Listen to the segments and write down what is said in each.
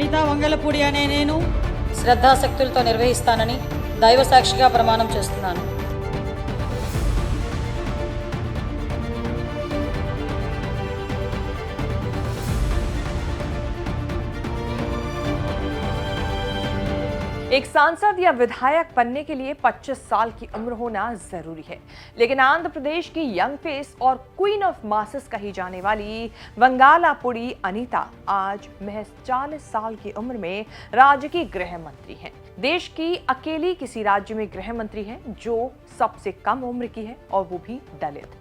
అనితా వంగలపూడి అనే నేను శ్రద్ధాశక్తులతో నిర్వహిస్తానని దైవ సాక్షిగా ప్రమాణం చేస్తున్నాను. एक सांसद या विधायक बनने के लिए 25 साल की उम्र होना जरूरी है, लेकिन आंध्र प्रदेश की यंग फेस और क्वीन ऑफ मासेस कही जाने वाली वंगालापुड़ी अनीता आज महज 40 साल की उम्र में राज्य की गृह मंत्री हैं। देश की अकेली किसी राज्य में गृह मंत्री हैं जो सबसे कम उम्र की है, और वो भी दलित।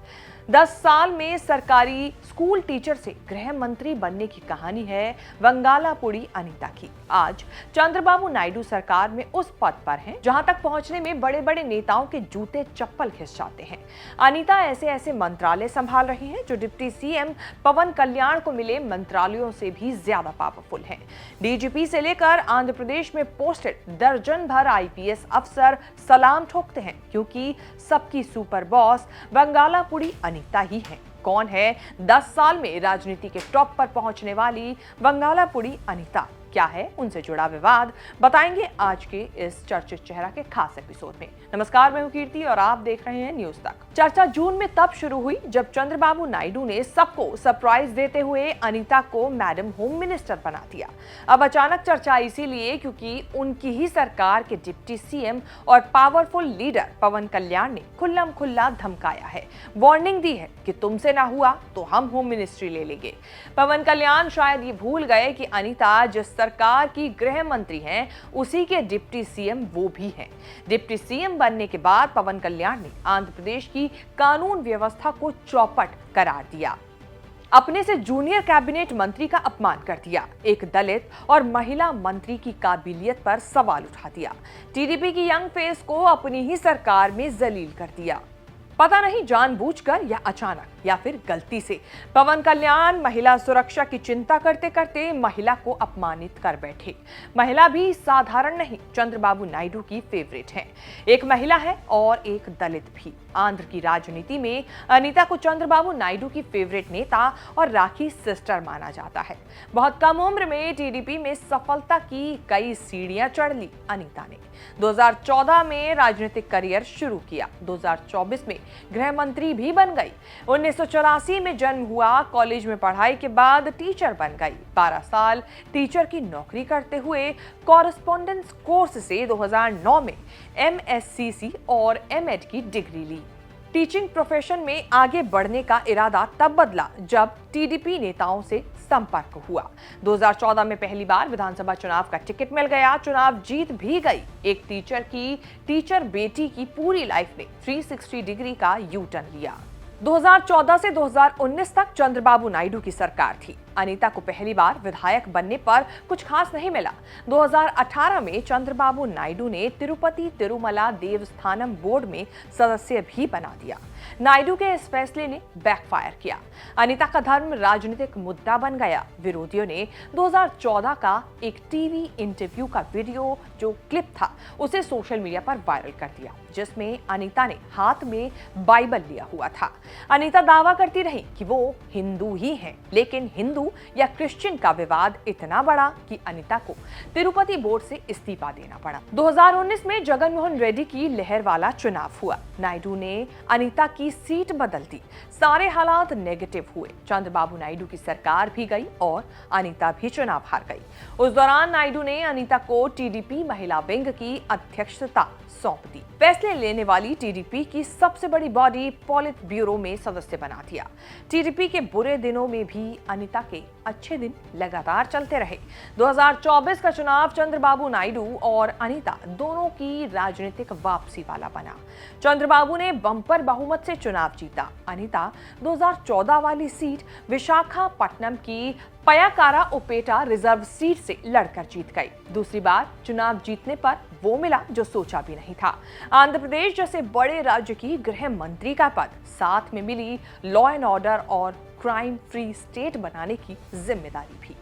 10 साल में सरकारी स्कूल टीचर से गृह मंत्री बनने की कहानी है वंगालापुड़ी अनीता की। आज चंद्रबाबू नायडू सरकार में उस पद पर हैं जहां तक पहुंचने में बड़े बड़े नेताओं के जूते चप्पल घिस जाते हैं। अनीता ऐसे ऐसे मंत्रालय संभाल रही हैं जो डिप्टी सीएम पवन कल्याण को मिले मंत्रालयों से भी ज्यादा पावरफुल हैं। डीजीपी से लेकर आंध्र प्रदेश में पोस्टेड दर्जन भर आईपीएस अफसर सलाम ठोकते हैं, क्योंकि सबकी सुपर बॉस वंगालापुड़ी अनीता ही है। कौन है 10 साल में राजनीति के टॉप पर पहुंचने वाली वंगालापुड़ी अनीता? क्या है उनसे जुड़ा विवाद, बताएंगे आज के इस चर्चित चेहरा के खास एपिसोड में। नमस्कार, मैं हूं कीर्ति और आप देख रहे हैं न्यूज तक। चर्चा जून में तब शुरू हुई जब चंद्रबाबू नायडू ने सबको सरप्राइज देते हुए अनीता को मैडम होम मिनिस्टर बना दिया। अब अचानक चर्चा इसीलिए क्योंकि उनकी ही सरकार के डिप्टी सीएम और पावरफुल लीडर पवन कल्याण ने खुल्लम खुल्ला धमकाया है, वार्निंग दी है कि तुमसे ना हुआ तो हम होम मिनिस्ट्री ले लेंगे। पवन कल्याण शायद ये भूल गए कि अनीता जिस सरकार की गृह मंत्री हैं, उसी के डिप्टी सीएम वो भी हैं। डिप्टी सीएम बनने के बाद पवन कल्याण ने आंध्र प्रदेश की कानून व्यवस्था को चौपट करार दिया, अपने से जूनियर कैबिनेट मंत्री का अपमान कर दिया, एक दलित और महिला मंत्री की काबिलियत पर सवाल उठा दिया, टीडीपी की यंग फेस को अपनी ही सरकार में जलील कर दिया। पता नहीं जानबूझकर या अचानक या फिर गलती से पवन कल्याण महिला सुरक्षा की चिंता करते करते महिला को अपमानित कर बैठे। महिला भी साधारण नहीं, चंद्रबाबू नायडू की फेवरेट है। एक महिला है और एक दलित भी। आंध्र की राजनीति में अनीता को चंद्रबाबू नायडू की फेवरेट नेता और राखी सिस्टर माना जाता है। बहुत कम उम्र में टीडीपी में सफलता की कई सीढ़ियां चढ़ ली अनीता ने। 2014 में राजनीतिक करियर शुरू किया, 2024 में गृह मंत्री भी बन गई। 1984 में जन्म हुआ, कॉलेज में पढ़ाई के बाद टीचर बन गई। 12 साल टीचर की नौकरी करते हुए कॉरेस्पॉन्डेंस कोर्स से 2009 में एमएससीसी और एमएड की डिग्री ली। टीचिंग प्रोफेशन में आगे बढ़ने का इरादा तब बदला जब टीडीपी नेताओं से संपर्क हुआ। 2014 में पहली बार विधानसभा चुनाव का टिकट मिल गया, चुनाव जीत भी गई। एक टीचर बेटी की पूरी लाइफ ने 360 डिग्री का यू टर्न लिया। 2014 से 2019 तक चंद्रबाबू नायडू की सरकार थी। अनीता को पहली बार विधायक बनने पर कुछ खास नहीं मिला। 2018 में चंद्रबाबू नायडू ने तिरुपति तिरुमला देवस्थानम बोर्ड में सदस्य भी बना दिया। नायडू के इस फैसले ने बैकफायर किया। अनीता का धर्म राजनीतिक मुद्दा बन गया। विरोधियों ने 2014 का एक टीवी इंटरव्यू का वीडियो जो क्लिप था उसे सोशल मीडिया पर वायरल कर दिया, जिसमें अनीता ने हाथ में बाइबल लिया हुआ था। अनीता दावा करती रही कि वो हिंदू ही हैं, लेकिन हिंदू या क्रिश्चियन का विवाद इतना बड़ा कि अनीता को तिरुपति बोर्ड से इस्तीफा देना पड़ा। 2019 में जगनमोहन रेड्डी की लहर वाला चुनाव हुआ। नायडू ने अनीता की सीट बदल दी। सारे हालात नेगेटिव हुए। चंद्रबाबू नायडू की सरकार भी गई और अनीता भी चुनाव हार गई। उस दौरान नायडू ने अनीता को टीडीपी महिला विंग की अध्यक्षता सौंप दी। फैसले लेने वाली टीडीपी की सबसे बड़ी बॉडी पॉलिट ब्यूरो में सदस्य बना दिया। टीडीपी के बुरे दिनों में भी अनीता के अच्छे दिन लगातार चलते रहे। 2024 का चुनाव चंद्रबाबू नायडू और अनीता दोनों की राजनीतिक वापसी वाला बना। चंद्रबाबू ने बम्पर बहुमत से चुनाव जीता। अनीता 2014 वाली सीट विशाखापट्टनम की पयाकारा उपेटा रिजर्व सीट से लड़कर जीत गई। दूसरी बार चुनाव जीतने पर वो मिला जो सोचा भी नहीं था। आंध्र प्रदेश जैसे बड़े राज्य की गृह मंत्री का पद, साथ में मिली लॉ एंड ऑर्डर और क्राइम फ्री स्टेट बनाने की जिम्मेदारी भी।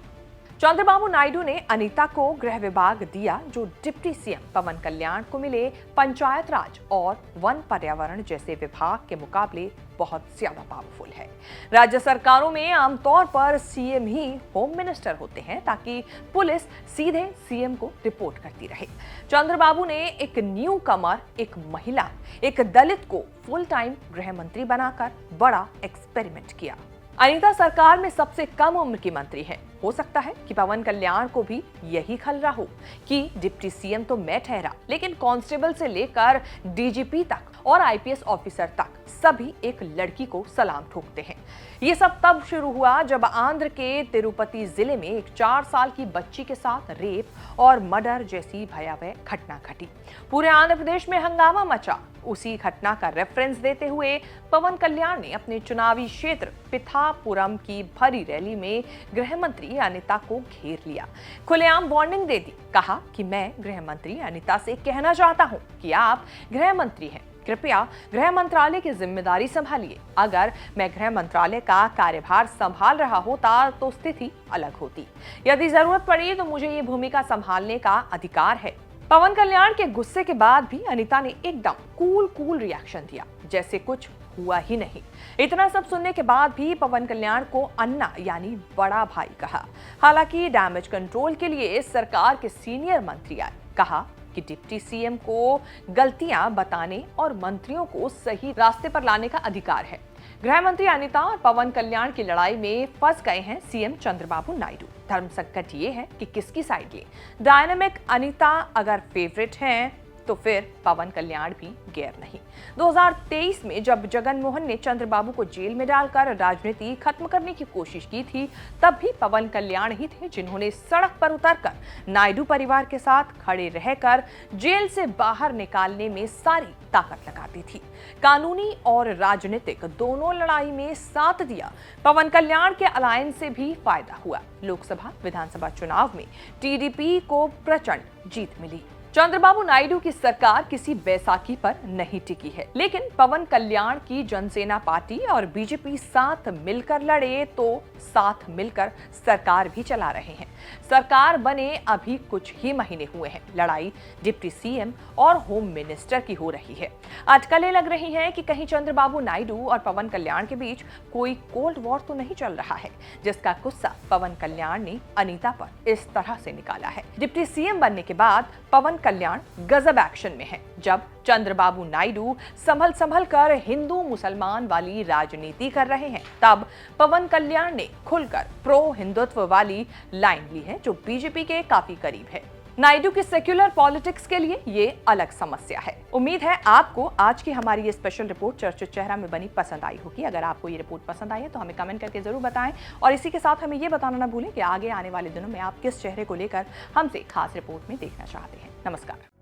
चंद्रबाबू नायडू ने अनीता को गृह विभाग दिया जो डिप्टी सीएम पवन कल्याण को मिले पंचायत राज और वन पर्यावरण जैसे विभाग के मुकाबले बहुत ज्यादा पावरफुल है। राज्य सरकारों में आमतौर पर सीएम ही होम मिनिस्टर होते हैं ताकि पुलिस सीधे सीएम को रिपोर्ट करती रहे। चंद्रबाबू ने एक न्यू कमर, एक महिला, एक दलित को फुल टाइम गृह मंत्री बनाकर बड़ा एक्सपेरिमेंट किया। अनीता सरकार में सबसे कम उम्र की मंत्री है। हो सकता है कि पवन कल्याण को भी यही खलरा हो कि डिप्टी सीएम तो मैं ठहरा, लेकिन कांस्टेबल से लेकर डीजीपी तक और आईपीएस ऑफिसर तक सभी एक लड़की को सलाम ठोकते हैं। ये सब तब शुरू हुआ जब आंध्र के तिरुपति जिले में एक 4 साल की बच्ची के साथ रेप और मर्डर जैसी भयावह घटना घटी। पूरे आंध्र प्रदेश में हंगामा मचा। उसी घटना का रेफरेंस देते हुए पवन कल्याण ने अपने चुनावी क्षेत्र पिथापुरम की भरी रैली में गृह मंत्री अनीता को घेर लिया, खुलेआम वार्निंग दे दी। कहा कि मैं गृह मंत्री अनीता से कहना चाहता हूं कि आप गृह मंत्री हैं, कृपया गृह मंत्रालय की जिम्मेदारी संभालिए। अगर मैं गृह मंत्रालय का कार्यभार संभाल रहा होता तो स्थिति अलग होती। यदि जरूरत पड़ी तो मुझे ये भूमिका संभालने का अधिकार है। पवन कल्याण के गुस्से के बाद भी अनीता ने एकदम कूल रिएक्शन दिया, जैसे कुछ हुआ ही नहीं। इतना सब सुनने के बाद भी पवन कल्याण को अन्ना यानी बड़ा भाई कहा। हालांकि डैमेज कंट्रोल के लिए सरकार के सीनियर मंत्री आए। कहा कि डिप्टी सीएम को गलतियां बताने और मंत्रियों को सही रास्ते पर लाने का अधिकार है। गृह मंत्री अनीता और पवन कल्याण की लड़ाई में फंस गए हैं सीएम चंद्रबाबू नायडू। धर्म संकट ये है कि किसकी साइड ले। डायनामिक अनीता अगर फेवरेट हैं तो फिर पवन कल्याण भी गैर नहीं। 2023 में जब जगन मोहन ने चंद्रबाबू को जेल में डालकर राजनीति खत्म करने की कोशिश की थी, तब भी पवन कल्याण ही थे जिन्होंने सड़क पर उतरकर नायडू परिवार के साथ खड़े रहकर जेल से बाहर निकालने में सारी ताकत लगा दी थी। कानूनी और राजनीतिक दोनों लड़ाई में साथ दिया। पवन कल्याण के अलायंस से भी फायदा हुआ। लोकसभा विधानसभा चुनाव में टीडीपी को प्रचंड जीत मिली। चंद्रबाबू नायडू की सरकार किसी बैसाखी पर नहीं टिकी है, लेकिन पवन कल्याण की जनसेना पार्टी और बीजेपी साथ मिलकर लड़े तो साथ मिलकर सरकार भी चला रहे हैं। सरकार बने अभी कुछ ही महीने हुए हैं। लड़ाई डिप्टी सीएम और होम मिनिस्टर की हो रही है। अटकलें लग रही हैं कि कहीं चंद्रबाबू नायडू और पवन कल्याण के बीच कोई कोल्ड वॉर तो नहीं चल रहा है, जिसका गुस्सा पवन कल्याण ने अनीता पर इस तरह से निकाला है। डिप्टी सीएम बनने के बाद पवन कल्याण गजब एक्शन में है। जब चंद्रबाबू नायडू संभल कर हिंदू मुसलमान वाली राजनीति कर रहे हैं, तब पवन कल्याण ने खुलकर प्रो हिंदुत्व वाली लाइन ली है, जो बीजेपी के काफी करीब है। नायडू की सेक्युलर पॉलिटिक्स के लिए ये अलग समस्या है। उम्मीद है आपको आज की हमारी ये स्पेशल रिपोर्ट चर्चित चेहरा में बनी पसंद आई होगी। अगर आपको ये रिपोर्ट पसंद आई है तो हमें कमेंट करके जरूर बताएं, और इसी के साथ हमें ये बताना ना भूलें कि आगे आने वाले दिनों में आप किस चेहरे को लेकर हमसे खास रिपोर्ट में देखना चाहते हैं। नमस्कार।